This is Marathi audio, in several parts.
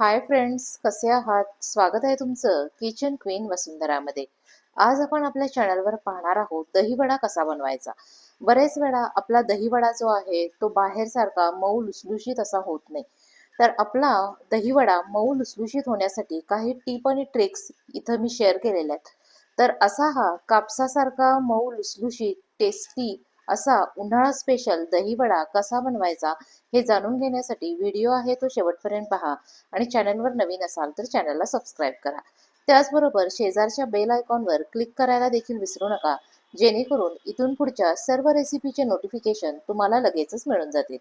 हाय फ्रेंड्स, कसे आहात? स्वागत आहे तुमचं किचन क्वीन वसुंधरामध्ये. आज आपण आपल्या चॅनलवर पाहणार आहोत दहीवडा कसा बनवायचा. बरेच वेळा आपला दहीवडा जो आहे तो बाहेरसारखा मऊ लुसलुशीत असा होत नाही. तर आपला दहीवडा मऊ लुसलुशीत होण्यासाठी काही टिप आणि ट्रिक्स इथं मी शेअर केलेल्या आहेत. तर असा हा कापसासारखा मऊ लुसलुशीत टेस्टी असा उन्हाळा स्पेशल दहीवडा कसा बनवायचा हे जाणून घेण्यासाठी व्हिडिओ आहे तो शेवटपर्यंत पहा आणि चॅनलवर नवीन असाल तर चॅनलला सबस्क्राईब करा. त्याचबरोबर शेजारच्या बेल आयकॉनवर क्लिक करायला देखील विसरू नका, जेणेकरून इथून पुढच्या सर्व रेसिपीचे नोटिफिकेशन तुम्हाला लगेचच मिळून जातील.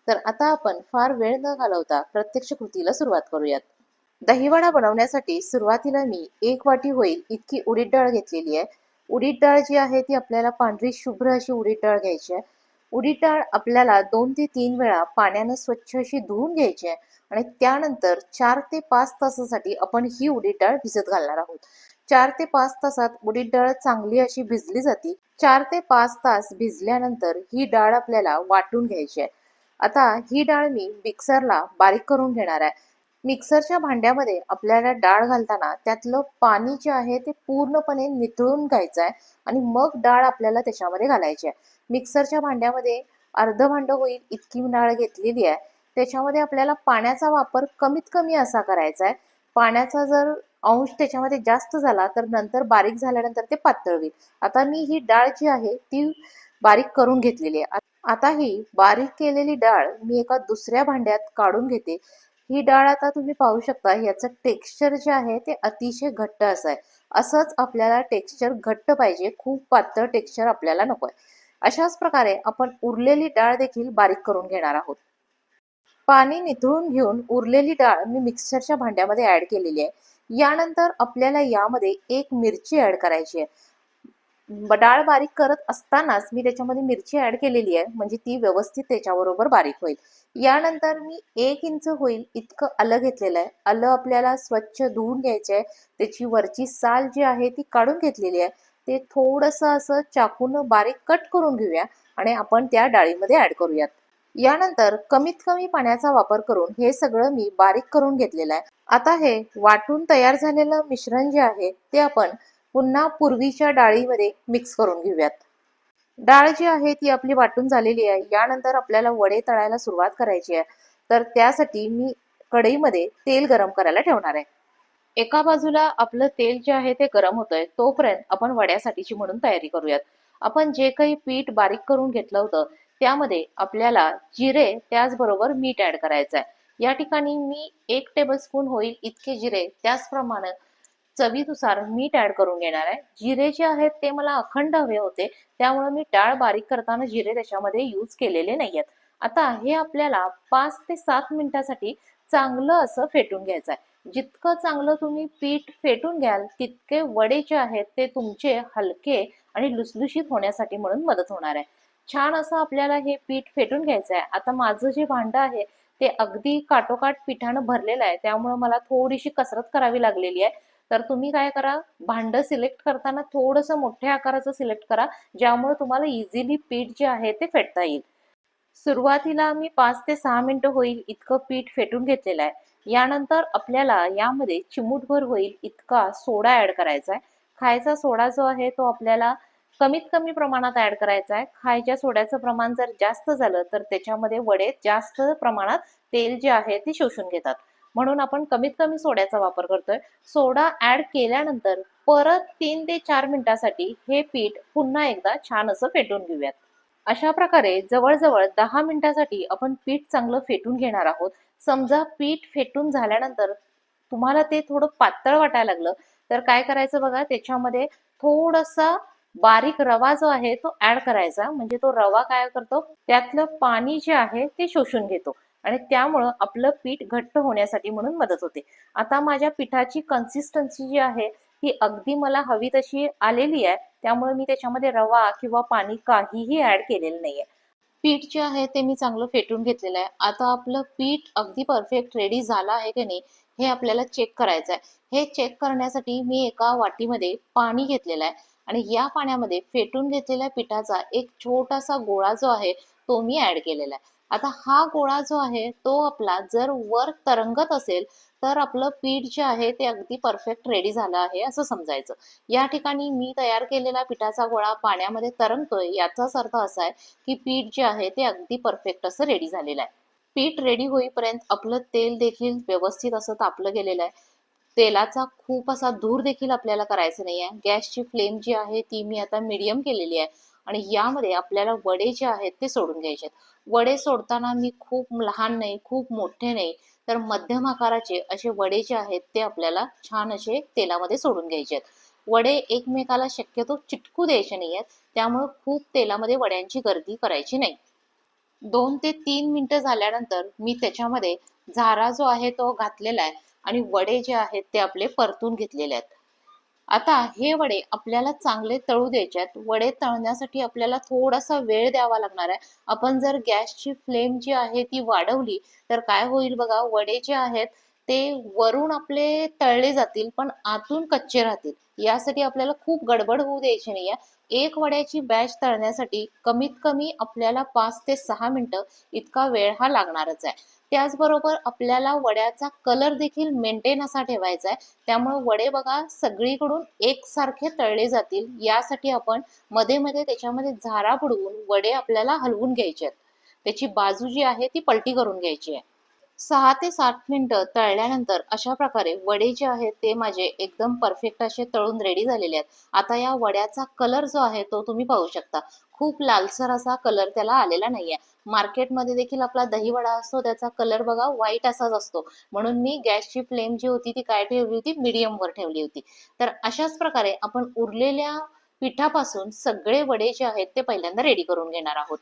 तर आता आपण फार वेळ न घालवता प्रत्यक्ष कृतीला सुरुवात करूयात. दहीवडा बनवण्यासाठी सुरुवातीला मी 1 वाटी होईल इतकी उडीद डाळ घेतलेली आहे. उडीद डाळ जी आहे ती आपल्याला पांढरी शुभ्र अशी उडीद डाळ घ्यायची आहे. उडीद डाळ आपल्याला 2 ते 3 वेळा पाण्यानं स्वच्छ अशी धुवून घ्यायची आहे आणि त्यानंतर 4 ते 5 तासासाठी आपण ही उडीद डाळ भिजत घालणार आहोत. 4 ते 5 तासात उडीद डाळ चांगली अशी भिजली जाते. 4 ते 5 तास भिजल्यानंतर ही डाळ आपल्याला वाटून घ्यायची आहे. आता ही डाळ मी मिक्सरला बारीक करून घेणार आहे. मिक्सरच्या भांड्यामध्ये आपल्याला डाळ घालताना त्यातलं पाणी जे आहे ते पूर्णपणे निथळून घ्यायचं आहे आणि मग डाळ आपल्याला त्याच्यामध्ये घालायची आहे. मिक्सरच्या भांड्यामध्ये अर्ध भांडं होईल इतकी डाळ घेतलेली आहे. त्याच्यामध्ये आपल्याला पाण्याचा वापर कमीत कमी असा करायचा आहे. पाण्याचा जर अंश त्याच्यामध्ये जास्त झाला तर नंतर बारीक झाल्यानंतर ते पातळ होईल. आता मी ही डाळ जी आहे ती बारीक करून घेतलेली आहे. आता ही बारीक केलेली डाळ मी एका दुसऱ्या भांड्यात काढून घेते. ही डाळ आता तुम्ही पाहू शकता, याचं टेक्स्चर जे आहे ते अतिशय घट्ट असं आहे. असंच आपल्याला टेक्स्चर घट्ट पाहिजे, खूप पातळ टेक्स्चर आपल्याला नको आहे. अशाच प्रकारे आपण उरलेली डाळ देखील बारीक करून घेणार आहोत. पाणी निथळून घेऊन उरलेली डाळ मी मिक्सरच्या भांड्यामध्ये ऍड केलेली आहे. यानंतर आपल्याला यामध्ये एक मिरची ऍड करायची आहे. डाळ बारीक करत असतानाच मी त्याच्यामध्ये मिरची ऍड केलेली आहे, म्हणजे ती व्यवस्थित त्याच्याबरोबर बारीक होईल. यानंतर मी 1 इंच होईल इतकं आलं घेतलेलं आहे. आलं आपल्याला स्वच्छ धुवून घ्यायचं आहे. त्याची वरची साल जी आहे ती काढून घेतलेली आहे. ते थोडंसं असं चाकून बारीक कट करून घेऊया आणि आपण त्या डाळीमध्ये ऍड करूयात. यानंतर कमीत कमी पाण्याचा वापर करून हे सगळं मी बारीक करून घेतलेलं आहे. आता हे वाटून तयार झालेलं मिश्रण जे आहे ते आपण पुन्हा पूर्वीच्या डाळीमध्ये मिक्स करून घेऊयात. डाळ जी आहे ती आपली वाटून झालेली आहे. यानंतर आपल्याला वडे तळायला सुरुवात करायची आहे. तर त्यासाठी मी कढईमध्ये तेल गरम करायला ठेवणार आहे. एका बाजूला आपलं तेल जे आहे ते गरम होतंय, तोपर्यंत आपण वड्यासाठीची म्हणून तयारी करूयात. आपण जे काही पीठ बारीक करून घेतलं होतं त्यामध्ये आपल्याला जिरे त्याचबरोबर मीठ ऍड करायचं आहे. या ठिकाणी मी 1 टेबलस्पून होईल इतके जिरे, त्याचप्रमाणे चवीनुसार मीठ ऍड करून घेणार आहे. जिरे जे आहेत ते मला अखंड हवे होते, त्यामुळे मी डाळ बारीक करताना जिरे त्याच्यामध्ये यूज केलेले नाहीयेत. आता हे आपल्याला 5 ते 7 मिनिटासाठी चांगलं असं फेटून घ्यायचं आहे. जितकं चांगलं तुम्ही पीठ फेटून घ्याल तितके वडे जे आहेत ते तुमचे हलके आणि लुसलुशीत होण्यासाठी म्हणून मदत होणार आहे. छान असं आपल्याला हे पीठ फेटून घ्यायचं आहे. आता माझं जे भांडं आहे ते अगदी काठोकाठ पिठानं भरलेलं आहे, त्यामुळे मला थोडीशी कसरत करावी लागलेली आहे. तर तुम्ही काय करा, भांडं सिलेक्ट करताना थोडंसं मोठ्या आकाराचं सिलेक्ट करा, ज्यामुळे तुम्हाला इझिली पीठ जे आहे ते फेटता येईल. सुरुवातीला मी 5 ते 6 मिनिटं होईल इतकं पीठ फेटून घेतलेलं आहे. यानंतर आपल्याला यामध्ये चिमूटभर होईल इतका सोडा ऍड करायचा आहे. खायचा सोडा जो आहे तो आपल्याला कमीत कमी प्रमाणात ऍड करायचा आहे. खायच्या सोड्याचं प्रमाण जर जास्त झालं तर त्याच्यामध्ये वडे जास्त प्रमाणात तेल जे आहे ते शोषून घेतात. म्हणून आपण कमीत कमी सोड्याचा वापर करतोय. सोडा ऍड केल्यानंतर परत 3 ते 4 मिनिटासाठी हे पीठ पुन्हा एकदा छान असं फेटून घेऊयात. अशा प्रकारे जवळजवळ 10 मिनिटासाठी आपण पीठ चांगलं फेटून घेणार आहोत. समजा पीठ फेटून झाल्यानंतर तुम्हाला ते थोडं पातळ वाटायला लागलं तर काय करायचं बघा, त्याच्यामध्ये थोडासा बारीक रवा जो आहे तो ऍड करायचा. म्हणजे तो रवा काय करतो, त्यातलं पाणी जे आहे ते शोषून घेतो आणि त्यामुळं आपलं पीठ घट्ट होण्यासाठी म्हणून मदत होते. आता माझ्या पिठाची कन्सिस्टन्सी जी आहे ती अगदी मला हवी तशी आलेली आहे, त्यामुळे मी त्याच्यामध्ये रवा किंवा पाणी काहीही ऍड केलेलं नाहीये. पीठ जे आहे ते मी चांगलं फेटून घेतलेलं आहे. आता आपलं पीठ अगदी परफेक्ट रेडी झालं आहे की नाही हे आपल्याला चेक करायचं आहे. हे चेक करण्यासाठी मी एका वाटीमध्ये पाणी घेतलेलं आहे आणि या पाण्यामध्ये फेटून घेतलेल्या पिठाचा एक छोटासा गोळा जो आहे तो मी ऍड केलेला आहे. आता हा गोळा जो आहे तो आपला जर वर तरंगत असेल तर आपलं पीठ जे आहे ते अगदी परफेक्ट रेडी झालं आहे असं समजायचं. या ठिकाणी मी तयार केलेला पिठाचा गोळा पाण्यामध्ये तरंगतोय याचाच अर्थ असा आहे की पीठ जे आहे ते अगदी परफेक्ट असं रेडी झालेलं आहे. पीठ रेडी होईपर्यंत आपलं तेल देखील व्यवस्थित असं तापलं गेलेलं आहे. तेलाचा खूप असा धूर देखील आपल्याला करायचा नाही आहे. गॅसची फ्लेम जी आहे ती मी आता मीडियम केलेली आहे आणि यामध्ये आपल्याला वडे जे आहेत ते सोडून घ्यायचे आहेत. वडे सोडताना मी खूप लहान नाही, खूप मोठे नाही, तर मध्यम आकाराचे असे वडे जे आहेत ते आपल्याला छान असे तेलामध्ये सोडून घ्यायचे आहेत. वडे एकमेकाला शक्यतो चिटकू द्यायचे नाही आहेत, त्यामुळे खूप तेलामध्ये वड्यांची गर्दी करायची नाही. 2 ते 3 मिनिटं झाल्यानंतर मी त्याच्यामध्ये झारा जो आहे तो घातलेला आहे आणि वडे जे आहेत ते आपले परतून घेतलेले आहेत. आता हे वडे आपल्याला चांगले तळू द्यायचे आहेत. वडे तळण्यासाठी आपल्याला थोडासा वेळ द्यावा लागणार आहे. आपण जर गॅसची फ्लेम जी आहे ती वाढवली तर काय होईल बघा, वडे जे आहेत ते वरून आपले तळले जातील पण आतून कच्चे राहतील. यासाठी आपल्याला खूप गडबड होऊ द्यायची नाहीये. एक वड्याची बॅच तळण्यासाठी कमीत कमी आपल्याला 5 ते 6 मिनिटं इतका वेळ हा लागणारच आहे. त्याचबरोबर आपल्याला वड्याचा कलर देखील मेंटेन असा ठेवायचा आहे. त्यामुळे वडे बघा सगळीकडून एकसारखे तळले जातील यासाठी आपण मध्ये मध्ये त्याच्यामध्ये झारा बुडवून वडे आपल्याला हलवून घ्यायचे आहेत. त्याची बाजू जी आहे ती पलटी करून घ्यायची आहे. 6 ते 7 मिनिटं तळल्यानंतर अशा प्रकारे वडे जे आहेत ते माझे एकदम परफेक्ट असे तळून रेडी झालेले आहेत. आता या वड्याचा कलर जो आहे तो तुम्ही पाहू शकता. खूप लालसर असा कलर त्याला आलेला नाहीये. मार्केटमध्ये देखील आपला दहीवडा असतो त्याचा कलर बघा व्हाईट असाच असतो. म्हणून मी गॅसची फ्लेम जी होती ती काय ठेवली होती, मीडियम वर ठेवली होती. तर अशाच प्रकारे आपण उरलेल्या पिठापासून सगळे वडे जे आहेत ते पहिल्यांदा रेडी करून घेणार आहोत.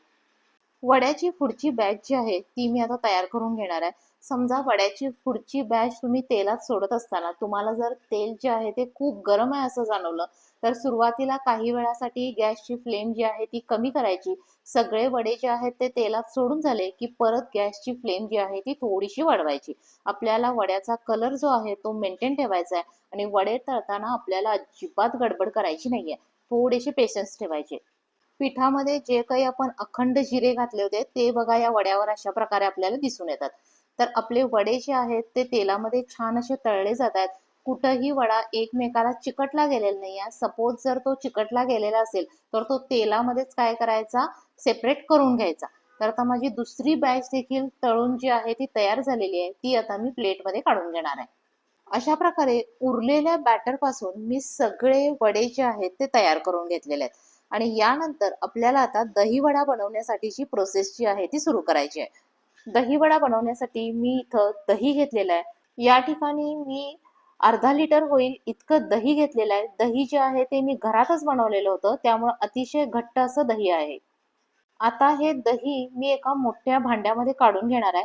वड्याची पुढची बॅच जी आहे ती मी आता तयार करून घेणार आहे. समजा वड्याची पुढची बॅच तुम्ही तेलात सोडत असताना तुम्हाला जर तेल जे आहे ते खूप गरम आहे असं जाणवलं तर सुरुवातीला काही वेळासाठी गॅसची फ्लेम जी आहे ती कमी करायची. सगळे वडे जे आहेत ते तेलात सोडून झाले की परत गॅसची फ्लेम जी आहे ती थोडीशी वाढवायची. आपल्याला वड्याचा कलर जो आहे तो मेंटेन ठेवायचा आहे आणि वडे तळताना आपल्याला अजिबात गडबड करायची नाहीये. थोडेसे पेशन्स ठेवायचे. पिठामध्ये जे काही आपण अखंड जिरे घातले होते ते बघा या वड्यावर अशा प्रकारे आपल्याला दिसून येतात. तर आपले वडे जे आहेत ते तेलामध्ये छान असे तळले जात आहेत. कुठंही वडा एकमेकाला चिकटला गेलेला नाही आहे. सपोज जर तो चिकटला गेलेला असेल तर तो तेलामध्येच काय करायचा, सेपरेट करून घ्यायचा. तर आता माझी दुसरी बॅच देखील तळून जी आहे ती तयार झालेली आहे. ती आता मी प्लेटमध्ये काढून घेणार आहे. अशा प्रकारे उरलेल्या बॅटर पासून मी सगळे वडे जे आहेत ते तयार करून घेतलेले आहेत. आणि यानंतर आपल्याला आता दहीवडा बनवण्यासाठीची प्रोसेस जी आहे ती सुरू करायची आहे. दहीवडा बनवण्यासाठी मी इथं दही घेतलेलं आहे. या ठिकाणी मी अर्धा लिटर होईल इतकं दही घेतलेलं आहे. दही जे आहे ते मी घरातच बनवलेलं होतं, त्यामुळे अतिशय घट्ट असं दही आहे. आता हे दही मी एका मोठ्या भांड्यामध्ये काढून घेणार आहे.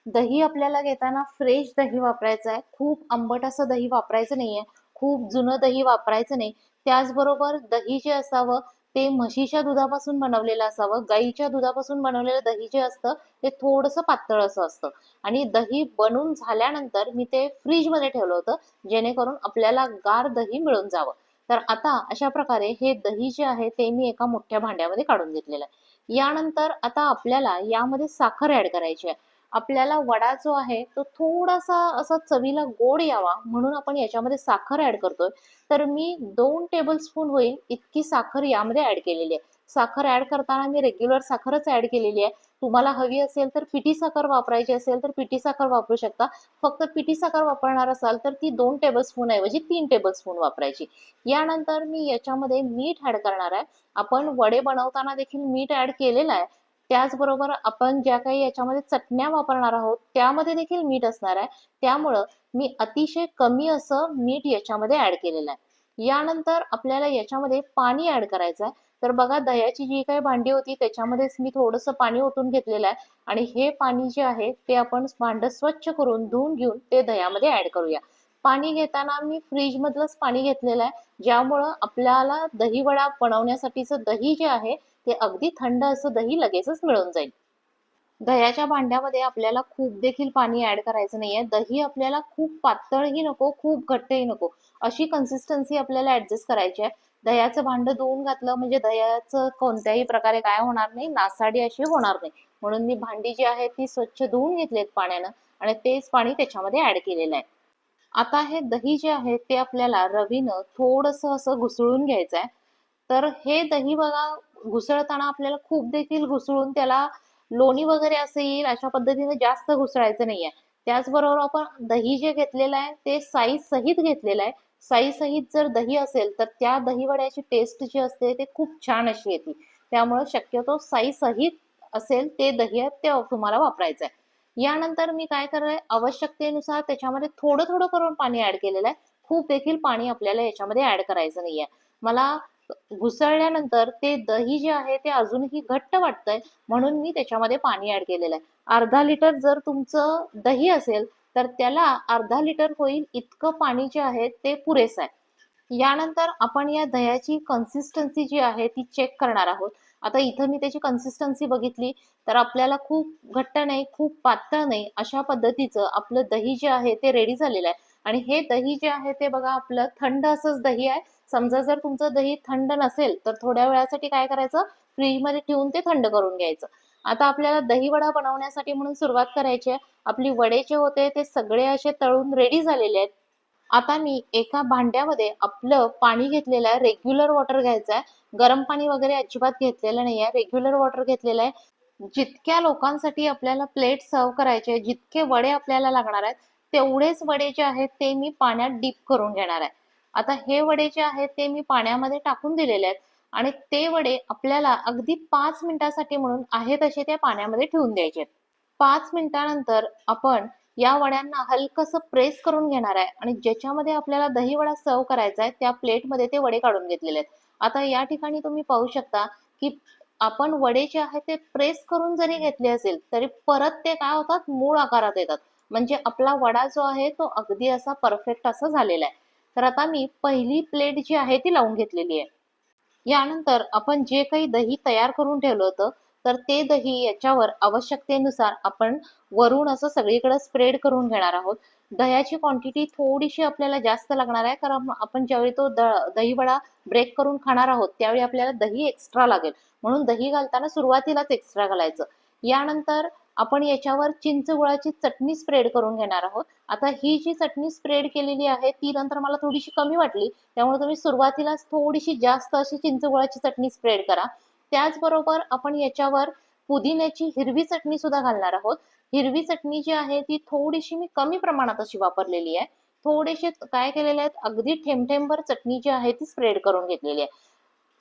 दही आपल्याला घेताना फ्रेश दही वापरायचं आहे. खूप आंबट असं दही वापरायचं नाहीये. खूप जुनं दही वापरायचं नाही. त्याचबरोबर दही जे असावं ते म्हशीच्या दुधापासून बनवलेलं असावं. गाईच्या दुधापासून बनवलेलं दही जे असतं ते थोडंसं पातळ असं असतं. आणि दही बनून झाल्यानंतर मी ते फ्रीजमध्ये ठेवलं होतं, जेणेकरून आपल्याला गार दही मिळून जावं. तर आता अशा प्रकारे हे दही जे आहे ते मी एका मोठ्या भांड्यामध्ये काढून घेतलेलं आहे. यानंतर आता आपल्याला यामध्ये साखर ऍड करायची आहे. आपल्याला वडा जो आहे तो थोडासा असा चवीला गोड यावा म्हणून आपण याच्यामध्ये साखर ऍड करतोय. तर मी 2 टेबल स्पून होईल इतकी साखर यामध्ये ऍड केलेली आहे. साखर ऍड करताना मी रेग्युलर साखरच ऍड केलेली आहे. तुम्हाला हवी असेल तर पिठी साखर वापरायची असेल तर पिठी साखर वापरू शकता. फक्त पिठी साखर वापरणार असाल तर ती 2 टेबल स्पून ऐवजी 3 टेबल स्पून वापरायची. यानंतर मी याच्यामध्ये मीठ ऍड करणार आहे. आपण वडे बनवताना देखील मीठ ऍड केलेलं आहे. त्याचबरोबर आपण ज्या काही याच्यामध्ये चटण्या वापरणार आहोत त्यामध्ये देखील मीठ असणार आहे. त्यामुळं मी अतिशय कमी असं मीठ याच्यामध्ये ऍड केलेलं आहे. यानंतर आपल्याला याच्यामध्ये पाणी ऍड करायचं आहे. तर बघा दह्याची जी काही भांडी होती त्याच्यामध्येच मी थोडंसं पाणी ओतून घेतलेलं आहे आणि हे पाणी जे आहे ते आपण भांडं स्वच्छ करून धुवून घेऊन ते दह्यामध्ये ऍड करूया. पाणी घेताना मी फ्रीज मधलंच पाणी घेतलेलं आहे, ज्यामुळं आपल्याला दहीवडा बनवण्यासाठीचं दही जे आहे ते अगदी थंड असं दही लगेचच मिळून जाईल. दह्याच्या भांड्यामध्ये आपल्याला खूप देखील पाणी ऍड करायचं नाहीये. दही आपल्याला खूप पातळही नको, खूप घट्टही नको, अशी कन्सिस्टन्सी आपल्याला ऍडजस्ट करायची आहे. दह्याचं भांडं धुवून घातलं म्हणजे दह्याचं कोणत्याही प्रकारे काय होणार नाही, नासाडी अशी होणार नाही. म्हणून मी भांडी जी आहे ती स्वच्छ धुवून घेतलेत पाण्यानं आणि तेच पाणी त्याच्यामध्ये ऍड केलेलं आहे. आता हे दही जे आहे ते आपल्याला रवीनं थोडंसं असं घुसळून घ्यायचं आहे. तर हे दही बघा घुसळताना आपल्याला खूप देखील घुसळून त्याला लोणी वगैरे असं येईल अशा पद्धतीने जास्त घुसळायचं नाहीये. त्याचबरोबर आपण दही जे घेतलेलं आहे ते साई सहित घेतलेलं आहे. साई सहित जर दही असेल तर त्या दही वड्याची टेस्ट जी असते ते खूप छान अशी येते. त्यामुळे शक्यतो साई सहित असेल ते दही आहे ते तुम्हाला वापरायचं आहे. यानंतर मी काय करणार आहे, आवश्यकतेनुसार त्याच्यामध्ये थोडं थोडं करून पाणी ऍड केलेलं आहे. खूप देखील पाणी आपल्याला याच्यामध्ये ऍड करायचं नाहीये. मला घुसळल्यानंतर ते दही जे आहे ते अजूनही घट्ट वाटतंय म्हणून मी त्याच्यामध्ये पाणी ऍड केलेलं आहे. अर्धा लिटर जर तुमचं दही असेल तर त्याला अर्धा लिटर होईल इतकं पाणी जे आहे ते पुरेसं आहे. यानंतर आपण या दह्याची कन्सिस्टन्सी जी आहे ती चेक करणार आहोत. आता इथं मी त्याची कन्सिस्टन्सी बघितली तर आपल्याला खूप घट्ट नाही, खूप पातळ नाही अशा पद्धतीचं आपलं दही जे आहे ते रेडी झालेलं आहे. आणि हे दही जे आहे ते बघा आपलं थंड असंच दही आहे. समजा जर तुमचं दही थंड नसेल तर थोड्या वेळासाठी काय करायचं, फ्रीजमध्ये ठेवून ते थंड करून घ्यायचं. आता आपल्याला दही वडा बनवण्यासाठी म्हणून सुरुवात करायची आहे. आपली वडे जे होते ते सगळे असे तळून रेडी झालेले आहेत. आता मी एका भांड्यामध्ये आपलं पाणी घेतलेलं आहे, रेग्युलर वॉटर घ्यायचं आहे. गरम पाणी वगैरे अजिबात घेतलेलं नाही आहे, रेग्युलर वॉटर घेतलेलं आहे. जितक्या लोकांसाठी आपल्याला प्लेट सर्व करायचे, जितके वडे आपल्याला लागणार आहेत तेवढेच वडे जे आहेत ते मी पाण्यात डीप करून घेणार आहे. आता हे वडे जे आहेत ते मी पाण्यामध्ये टाकून दिलेले आहेत आणि ते वडे आपल्याला अगदी 5 मिनिटासाठी म्हणून आहे तसे त्या पाण्यामध्ये ठेवून द्यायचे. 5 मिनिटानंतर आपण या वड्यांना हलकंसं प्रेस करून घेणार आहे आणि ज्याच्यामध्ये आपल्याला दही वडा सर्व करायचा आहे त्या प्लेटमध्ये ते वडे काढून घेतलेले आहेत. आता या ठिकाणी तुम्ही पाहू शकता की आपण वडे जे आहे ते प्रेस करून जरी घेतले असेल तरी परत ते काय होतात, मूळ आकारात येतात. म्हणजे आपला वडा जो आहे तो अगदी असा परफेक्ट असा झालेला आहे. तर आता मी पहिली प्लेट जी आहे ती लावून घेतलेली आहे. यानंतर आपण जे काही दही तयार करून ठेवलं होतं तर ते दही याच्यावर आवश्यकतेनुसार आपण वरून असं सगळीकडे स्प्रेड करून घेणार आहोत. दह्याची क्वांटिटी थोडीशी आपल्याला जास्त लागणार आहे कारण आपण ज्यावेळी तो दही वडा ब्रेक करून खाणार आहोत त्यावेळी आपल्याला दही एक्स्ट्रा लागेल. म्हणून दही घालताना सुरुवातीलाच एक्स्ट्रा घालायचं. यानंतर आपण याच्यावर चिंच गुळाची चटणी स्प्रेड करून घेणार आहोत. आता ही जी चटणी स्प्रेड केलेली आहे ती नंतर मला थोडीशी कमी वाटली, त्यामुळे तुम्ही सुरुवातीलाच थोडीशी जास्त अशी चिंचगुळाची चटणी स्प्रेड करा. त्याचबरोबर आपण याच्यावर पुदिन्याची हिरवी चटणी सुद्धा घालणार आहोत. हिरवी चटणी जी आहे ती थोडीशी मी कमी प्रमाणात अशी वापरलेली आहे. थोडेसे काय केलेले आहेत, अगदी थेंब चटणी जी आहे ती स्प्रेड करून घेतलेली आहे.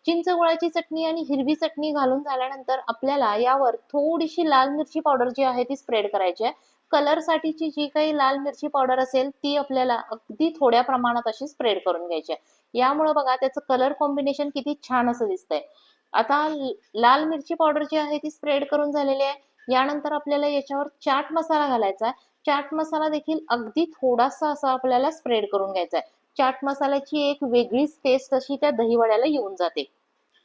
चिंच गुळाची चटणी आणि हिरवी चटणी घालून झाल्यानंतर आपल्याला यावर थोडीशी लाल मिरची पावडर जी आहे ती स्प्रेड करायची आहे. कलर साठीची जी काही लाल मिरची पावडर असेल ती आपल्याला अगदी थोड्या प्रमाणात अशी स्प्रेड करून घ्यायची आहे. यामुळे बघा त्याचं कलर कॉम्बिनेशन किती छान असं दिसतंय. आता लाल मिरची पावडर जी आहे ती स्प्रेड करून झालेली आहे. यानंतर आपल्याला याच्यावर चाट मसाला घालायचा आहे. चाट मसाला देखील अगदी थोडासा असा आपल्याला स्प्रेड करून घ्यायचा आहे. चाट मसाल्याची एक वेगळीच टेस्ट अशी त्या दहीवड्याला येऊन जाते.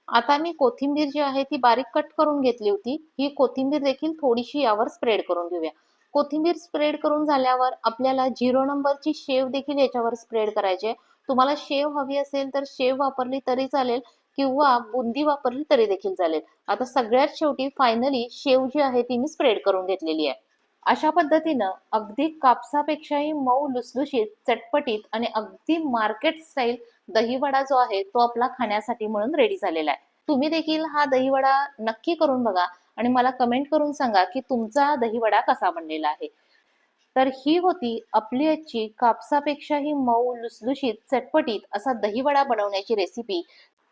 आता मी कोथिंबीर जी आहे ती बारीक कट करून घेतली होती. ही कोथिंबीर देखील थोडीशी यावर स्प्रेड करून घेऊया. कोथिंबीर स्प्रेड करून झाल्यावर आपल्याला 0 नंबरची शेव देखील याच्यावर स्प्रेड करायची आहे. तुम्हाला शेव हवी असेल तर शेव वापरली तरी चालेल किंवा बुंदी वापरली तरी देखील चालेल. आता सगळ्यात शेवटी फायनली शेव जी आहे ती मी स्प्रेड करून घेतलेली आहे. अशा पद्धतीनं अगदी कापसापेक्षाही मऊ लुसलुशीत, चटपटीत आणि अगदी मार्केट स्टाईल दहीवडा जो आहे तो आपला खाण्यासाठी म्हणून रेडी झालेला आहे. तुम्ही देखील हा दहीवडा नक्की करून बघा आणि मला कमेंट करून सांगा की तुमचा दहीवडा कसा बनलेला आहे. तर ही होती आपली आजची कापसापेक्षाही मऊ लुसलुशीत चटपटीत असा दहीवडा बनवण्याची रेसिपी.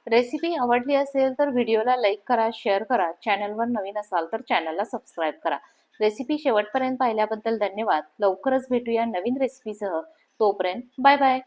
रेसिपी आवडली असेल तर व्हिडिओला लाईक करा, शेअर करा. चॅनलवर नवीन असाल तर चॅनलला सबस्क्राईब करा. रेसिपी शेवटपर्यंत पाहिल्याबद्दल धन्यवाद. लवकरच भेटूया नवीन रेसिपीसह. तोपर्यंत बाय बाय.